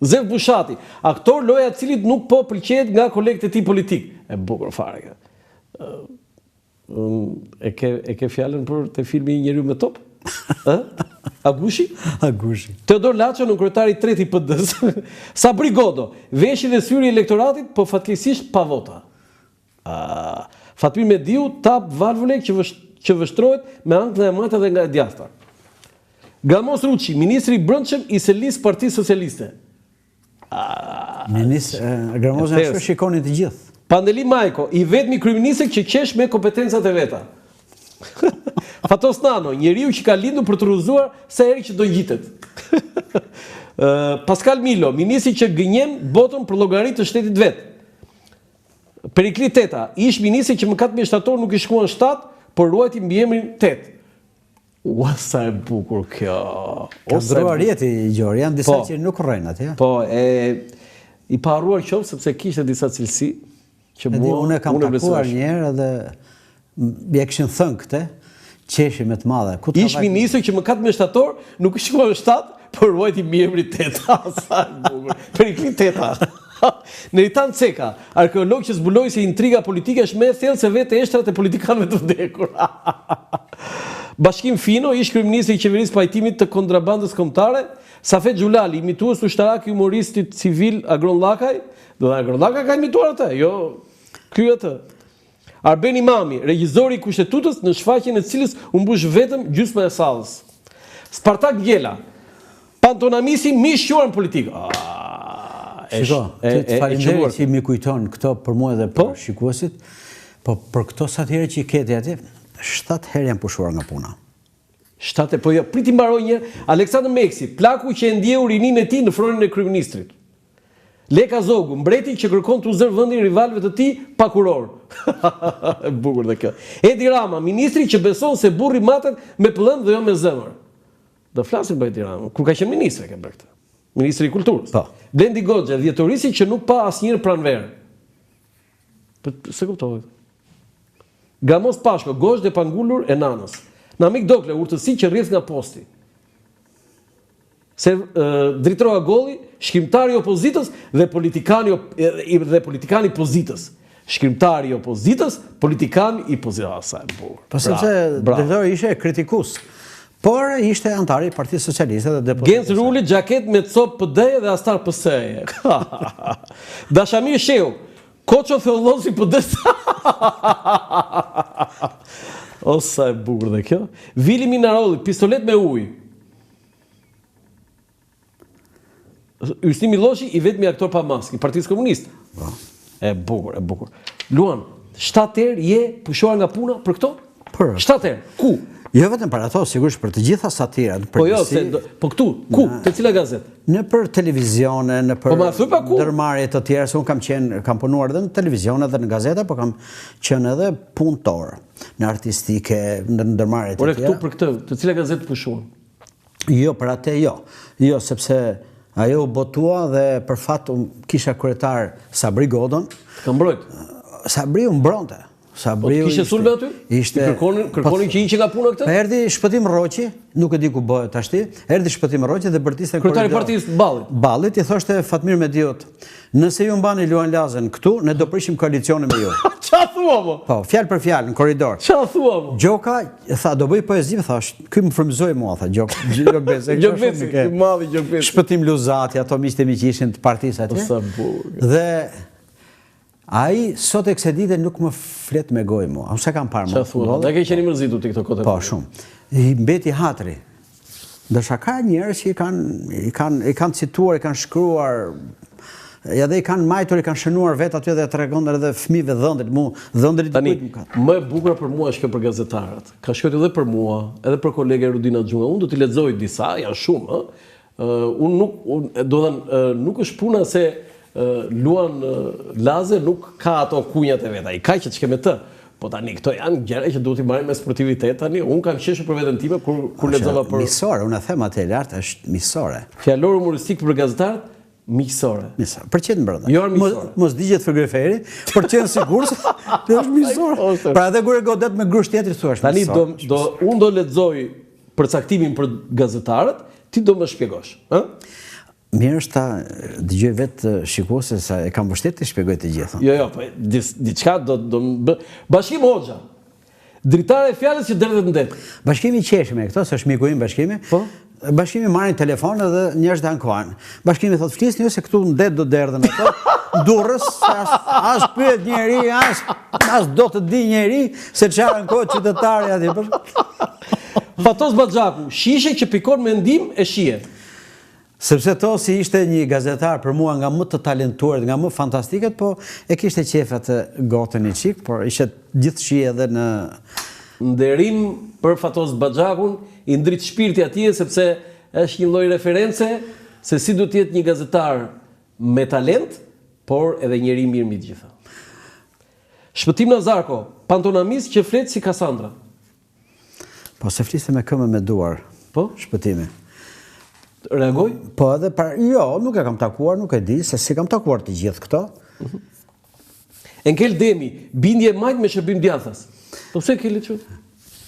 Zev Bushati, aktor loja cilit nuk po pëlqejet nga kolegët e tij politik. E bukur fare. E ke fjalën për te filmi Njeriu me top? Agushi? Agushi. Teodor Laço në kryetari i tretë i PD-s. Sabri Godo, veshi dhe syri i elektoratit, po fatkeqësisht pa vota. Fatmir Mediu tap valvulek që vështrohet me ankth nga e majta dhe nga e djathta. Gamos Ruçi, ministri i brendshëm i selis Partisë Socialiste. Gramozën ashtu shikonin të gjithë. Pandeli Majko, i vetmi kryeminist që qesh me kompetencat e veta. Fatos Nano, njeriu që ka lindur për të rrëzuar sa herë që do ngjitet. Pascal Milo, ministri që gënjen botën për llogaritë të shtetit vet. Perikli Teta, ish ministri që më 14 shtator nuk i shkuan shtat, por ruajti mbiemrin Tet. Ua, sa e bukur kjo. Ka ndruar jeti, Gjori, janë disa që nuk rrejnë atje. Po, i paruar qovë sepse kishte disa cilësi që mua unë kam takuar një herë dhe bje kishin thënë këte, qeshi me të madhe. Ish ministri që më 14 shtator nuk i shkuan shtat, por ruajti mbiemrin Teta. Sa e bukur. Perikli Teta. Neritan Ceka, arkeolog që zbuloi se intriga politike është më e thellë se vetë eshtrat e politikanëve të vdekur. Bashkim Fino, ish kryeministri i qeverisë pajtimit të kontrabandës kombëtare, Safet Xhulali, imitues ushtarak i humoristit civil Agron Llakaj, do të Agron Llakaj ka imituar atë, jo ky atë. Arben Imami, regjizori i kushtetutës në shfaqjen e cilës u mbush vetëm gjysma e sallës. Spartak Gjela, Pantonamisi mishquar në politikë. Shiko, të falenderoj që mi kujton këto për mua dhe për shikuesit, po për këto satire që i keti aty, 7 herë janë pushuar nga puna. 7, po jo, priti mbaroj një. Aleksandr Meksi, plaku që e ndjeu rinin e tij në fronin e kryeministrit. Leka Zogu, mbreti që kërkon të uzër vendin rivalëve të tij pa kuror. E bukur dhe kjo. Edi Rama, ministri që beson se burri matet me pëllëm dhe jo me zemër. Do flasim për Edi Rama, kur ka qenë ministri ke bërë këtë. Ministri i Kulturës. Po. Blendi Goxha, dhjetorisi që nuk pa asnjëherë pranverë. Se kuptoj. Gamos Pashko, gosh dhe pangullur e nanës. Namik Dokle, urtësi që rrjedh nga posti. Dritroa Golli, shkrimtari i opozitës dhe politikani i pozitës. Shkrimtari i opozitës, politikani i pozitës. Po sepse dritori ishte kritikus. Por ishte antari i Partisë Socialiste dhe deputet. Genc Ruli, xhaket me cop PD-je dhe astar PS-je. Dashamir Sheu, Koço Theollozi PD-s. O sa e bukur dhe kjo. Vili Minarolli, pistolet me ujë. Ysti Miloshi, i vetmi aktor pa maskë, i Partisë Komuniste. E bukur, e bukur. Luan, 7 herë je pushuar nga puna për këto? 7 herë. Ku? Jo vetëm për ato, sigurisht për të gjitha satirat. Po jo, po këtu, ku? Te cila gazetë? Në për televizione, në për ndërmarrje të tjera, se unë kam punuar edhe në televizione dhe në gazeta, po kam qenë edhe punëtor në artistike, në ndërmarrje të tjera. Por këtu për këtë, të cila gazetë pushuan? Jo, për atë jo. Jo, sepse ajo u botua dhe për fat kisha kryetar Sabri Godon. Ka mbrojt? Sabri u mbronte. Kishte sulme aty? Kërkonin që hiqe nga puna këtë? Erdhi Shpëtim Roqi, nuk e di ku bëhet tashti, erdhi Shpëtim Roqi dhe bërtiste në kryetari i Partisë Ballit. Ballit i thoshte Fatmir Mediut, nëse ju mbani Luan Lazën këtu, ne do prishim koalicionin me ju. Qa thua mo? Po, fjalë për fjalë në korridor. Qa thua mo? Gjoka, tha, do bëj poezi, thash, ky më frymëzoi mua, tha, Gjokbesi. Gjokbesi, i madhi Gjokbesi. Shpëtim Luzati, ato miqtë mi që ishin të partisë atje. Dhe ai sot e kësaj dite nuk më flet me gojë mua. Unë se kam parë më. Çfarë thua? Ne ke qenë i mërzitur ti këto kohë. Po, shumë. I mbeti hatri. Ndërsa ka njerëz që i kanë cituar, i kanë shkruar, edhe i kanë majtur, i kanë shënuar vetë aty dhe tregon edhe fëmijëve dhëndrit tani. Më e bukur për mua është kjo për gazetarët. Ka shkruar edhe për mua, edhe për kolege Rudina Xhunga. Unë do t'i lexoj disa, janë shumë, nuk është puna se Luan Laze nuk ka ato kunjat e veta, i ka që çka me të. Po tani këto janë gjëra që duhet i marrim me sportivitet tani. Unë kam qeshur për veten time kur lexova për miqësore, unë e them atë lart është miqësore. Fjalor humoristik për gazetarët, miqësore. Miqësore. Për çet brenda. Jo miqësore. Mos digjet frigoriferi, për çet sigurt se është miqësore. Pra edhe kur e godet me grusht tjetër thua është. Tani unë do lexoj përcaktimin për gazetarët, ti do më shpjegosh, ë? Mirë është ta dëgjoj vetë shikuese sa e kam vështirë të shpjegoj të gjitha. Jo, po diçka do Bashkim Hoxha. Dritare e fjalës që derdhet në det. Bashkimi qeshim e këto, se është miku im bashkimi. Po. Bashkimi marrin telefon dhe njerëzit ankohen. Bashkimi thot flisni se këtu në det do derdhen ato. Durrës, as pyet njeri, as do të di njeri se çfarë ankohet qytetari aty. Fatos Baxhaku, shishe që pikon mendim e shije. Sepse Tosi ishte një gazetar për mua nga më të talentuar, nga më fantastiket, po e kishte qefat të gotën i qik, por ishte gjithçi edhe në... Nderim për Fatos Baxhakun, i ndrit shpirti atje, sepse është një lloj reference se si duhet të jetë një gazetar me talent, por edhe njeri mirë mbi të gjitha. Shpëtim Nazarko, pantonamis që flet si Kassandra. Po se fliste me këmbë me duar, Po? shpëtimi. Reagoj? Po edhe jo, nuk e kam takuar, nuk e di, se si kam takuar të gjithë këto. Enkel Demi, bindje majt me shërbim djathtas. Po pse ke lëçu?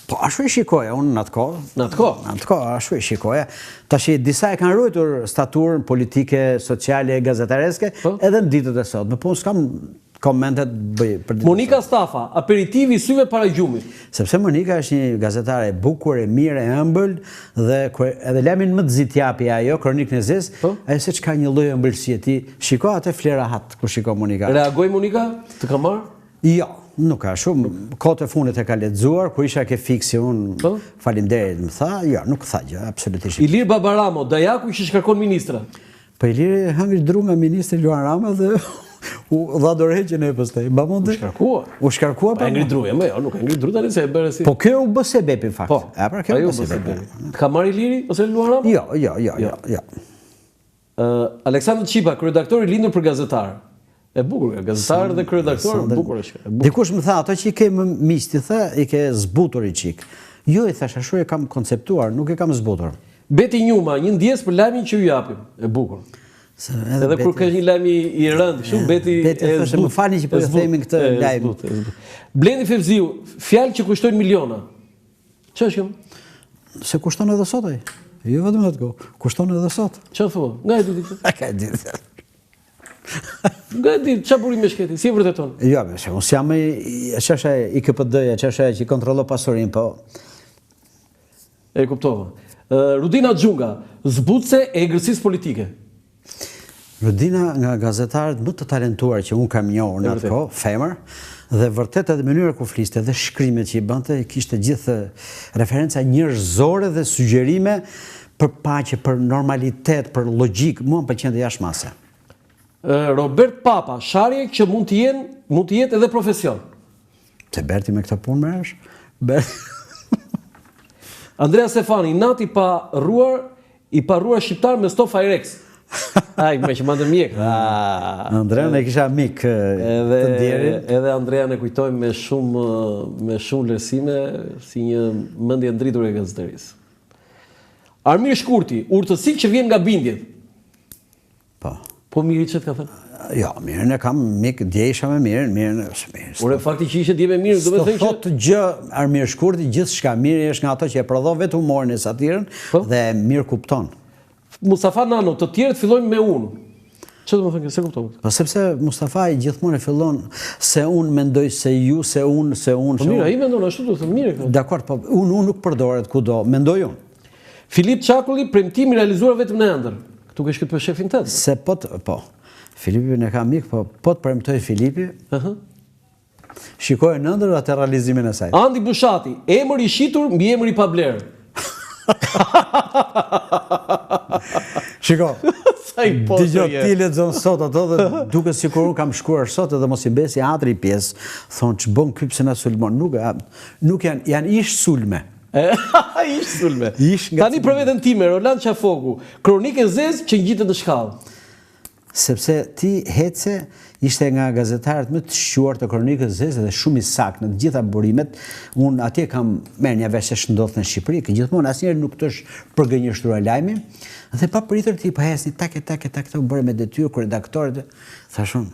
Po ashtu e shikoja unë në atë kohë. Në atë kohë? Në atë kohë, ashtu e shikoja. Tash disa e kanë ruajtur staturën politike, sociale, gazetareske, edhe në ditët e sotme. Po unë s'kam komentet bëj për ditët. Monika Stafa, aperitivi syve para gjumit. Sepse Monika është një gazetare e bukur, e mirë, e ëmbël dhe edhe lamin më të zitjapi ajo, Kronikën e Zezë, ajo se çka një lloj ëmbëlsie ti. Shiko atë flerahat kur shiko Monika. Reagoj Monika? Të ka marrë? Jo, nuk ka shumë. Kohët e fundit e ka lexuar, kur isha ke fiksi unë, faleminderit më tha, jo, nuk tha gjë, absolutisht. Ilir Babaramo, Dajaku që shkarkon ministra. Po Ilir hëngri dru nga ministri Luan Rama dhe u dha dorëheqjen e pastaj. U shkarkua. U shkarkua pa. Ngri druje, më jo, nuk e ngri dru tani se e bëre si. Po kjo u bë sebepi në fakt. Po. Pra kjo u bë sebepi. Ka marrë Iliri ose Luan Rama? Jo. Aleksandr Qipa, kryeredaktor i lindur për gazetar. E bukur, gazetar dhe kryeredaktor, bukur është. Dikush më tha, ato që i ke më miq, ti tha, i ke zbutur i çik. Jo, i thash, ashtu e kam konceptuar, nuk e kam zbutur. Beti Njuma, një ndjes për lajmin që ju japim. E bukur. Edhe kur ka një lajm i rënd, kështu Beti thashë më falni që po e themi këtë lajm. Blendi Fevziu, fjalë që kushtojnë miliona. Ç'është kjo? Se kushton edhe sot ai. Jo vetëm atë kohë, kushton edhe sot. Çfarë thua? Nga e di ti? Ka di. Nga e di, çfarë burimi shketi? Si e vërteton? Jo, se unë jam çështja i KPD-ja, çështja që kontrollon pasurinë, po. E kuptova. Rudina Xhunga, zbutse e egërcisë politike. Rudina nga gazetarët më të talentuar që unë kam njohur në atë kohë, femër, dhe vërtet edhe mënyra ku fliste dhe shkrimet që i bënte, kishte gjithë referenca njerëzore dhe sugjerime për paqe, për normalitet, për logjik, mua më pëlqente jashtëmase. Robert Papa, sharje që mund të jetë edhe profesion. Se Berti me këtë punë merresh? Andrea Stefani, nat i parruar shqiptar me stof Firex. Ai, më që mandë mjek. Andrea ne kisha mik të ndjerin. Edhe Andrea ne kujtojmë me shumë lehtësime si një mendje ndritur e gazetarisë. Armir Shkurti, urtësi që vjen nga bindjet. Po. Po miri që të ka thënë? Jo, mirën e kam mik, dje isha me mirën është mirë. Ure fakti që ishe dje me mirë, do me thënë që... Thot gjë Armir Shkurti, gjithë shka mirë është nga ato që e prodho vetë humorin e satirën dhe mirë kupton. Mustafa Nano, të tjerët fillojnë me unë. Që do më thënë, se kupton? Po sepse Mustafa i gjithmonë e fillon se unë mendoj se ju, se unë. Po mirë, ai mendon ashtu, do të thënë mirë. Dakor, po unë nuk përdoret kudo, mendoj unë. Filip Çakulli, premtimi realizuar vetëm në ëndër. Këtu ke shkruar për shefin tënd. Se po. Filipi ne ka mik, po të premtoj Filipi. Shikoj në ëndër atë realizimin e saj. Andi Bushati, emër i shitur mbi emër i pablerë. Shiko, dëgjoj ti lexon sot ato dhe duket sikur unë kam shkruar sot edhe mos i besi atri pjesë, thonë ç'bën ky pse na sulmon, nuk janë ish sulme. Ish sulme. Tani për veten time, Roland Qafoku, Kronikë e Zezë që ngjitet në shkallë. Sepse ti hece ishte nga gazetarët më të shquar të Kronikës së Zezë dhe shumë i saktë në të gjitha burimet. Unë atje kam merr një vesh se ç'ndodh në Shqipëri, që gjithmonë asnjëherë nuk të është përgënjeshtruar lajmi, dhe pa pritur ti po hesni tak u bëre me detyrë kur redaktorët thashun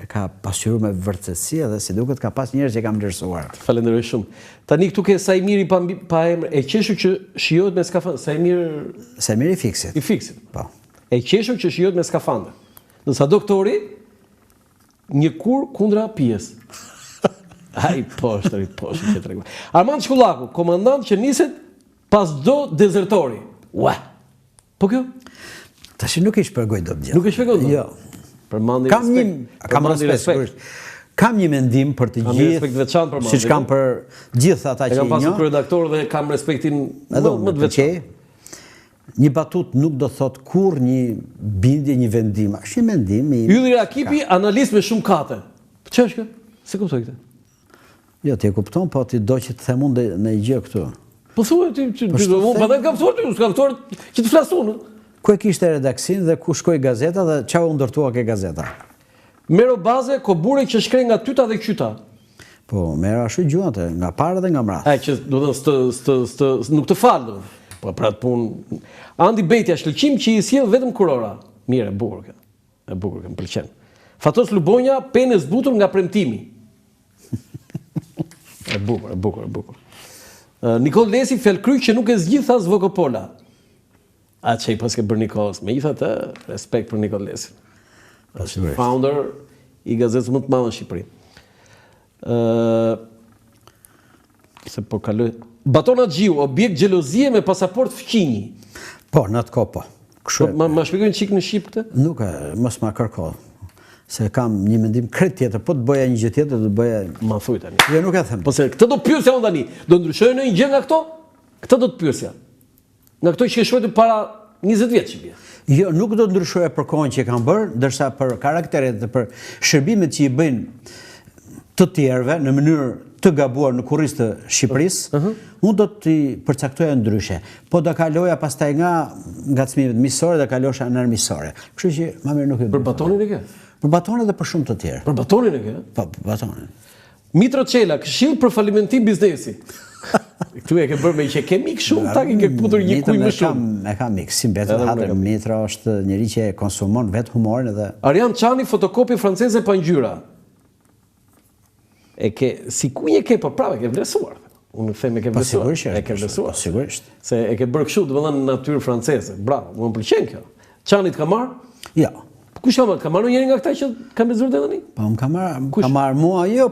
ka pasqyruar me vërtetësi dhe si duket ka pas njerëz që kam vlerësuar. Falenderoj shumë. Tani këtu ke Sajmiri pa emër, e qeshur që shijohet me skafandër. Sajmiri i fiksit. I fiksit. Po. E qeshur që shijohet me skafandër. Ndërsa doktori një kur kundra pijes. Ai poshtë që tregon. Armand Shkullaku, komandant që niset pas do dezertori. Ua. Po kjo? Tash nuk i shpjegoj dot gjë. Nuk e shpjegoj dot. Jo. Përmandi Kam respekt. Kam një mendim për të gjithë, siç kam për gjithë ata që kam pasur kryeredaktor dhe kam respektin më të veçantë. Një batut nuk do thot kur një bindje, një vendim. Është një mendim. Ylli Rakipi, analist me shumë kate. Ç'është kjo? Se kuptoj këtë. Jo, ti e kupton, po ti do që të them unë në gjë këtu. Po thuaj ti, unë pandaj kam thuar ti, s'kam thuar që të flas unë. Ku e kishte redaksin dhe ku shkoi gazeta dhe çau u ndërtua ke gazeta. Mero baze kobure që shkrej nga tyta dhe qyta. Po, mero ashtu gjuante, nga para dhe nga mrath. Ai që do të nuk të fal do. Po pra të punë. Andi Betja shkëlqim që i sjell vetëm kurora. Mirë, e bukur kjo. E bukur kjo, më pëlqen. Fatos Lubonja, penë zbutur nga premtimi. E bukur. Nikol Lesi Felkryq që nuk e zgjidh as Vokopola. A që i pas ke bërë Nikolas. Me i thëtë, respekt për Nikol Lesi. Founder i gazetës më të madhe në Shqipëri. Se po kaloj. Batona Gjiu, objekt xhelozie me pasaport fqinji. Po, në atë kohë po. Ma shpjegojnë çik në Shqip këtë? Nuk, mos ma kërko. Se kam një mendim krejt tjetër, po të bëja një gjë tjetër, do të bëja... Ma thuj tani. Jo, nuk e them. Po se këtë do të pyesja unë tani. Do ndryshojë në një gjë nga këto? Këtë do të pyesja. Nga këto që shkruajnë para 20 vjet që bie. Jo, nuk do të ndryshojë për kohën që e kanë bërë, ndërsa për karakteret dhe për shërbimet që i bëjnë të tjerëve në mënyrë të gabuar në kurrizë të Shqipërisë, unë do t'i përcaktoja ndryshe. Po do kaloja pastaj nga ngacmimet miqësore dhe kalosha në armiqësore. Kështu që më mirë nuk e bëj. Për batonin e ke? Për batonin dhe për shumë të tjerë. Për batonin e ke? Po, për batonin. Mitro Çela, këshill për falimentim biznesi. Këtu e ke bërë me që ke mik shumë, ta ke putur një kuj më shumë. E kam mik, si mbetet hatër. Mitro është njëri që konsumon vetë humorin edhe... Arian Çani, fotokopi franceze pa ngjyra. E ke, si ku e ke, po prapë e ke vlerësuar. Unë them e ke vlerësuar. E ke vlerësuar. Sigurisht. Se e ke bërë kështu, domethënë në natyrë franceze. Bravo, më pëlqen kjo. Çanit ka marr? Jo. Kush ka marrë? Ka marrë njëri nga këta që kanë bezuar tani? Po, më ka marrë mua, jo,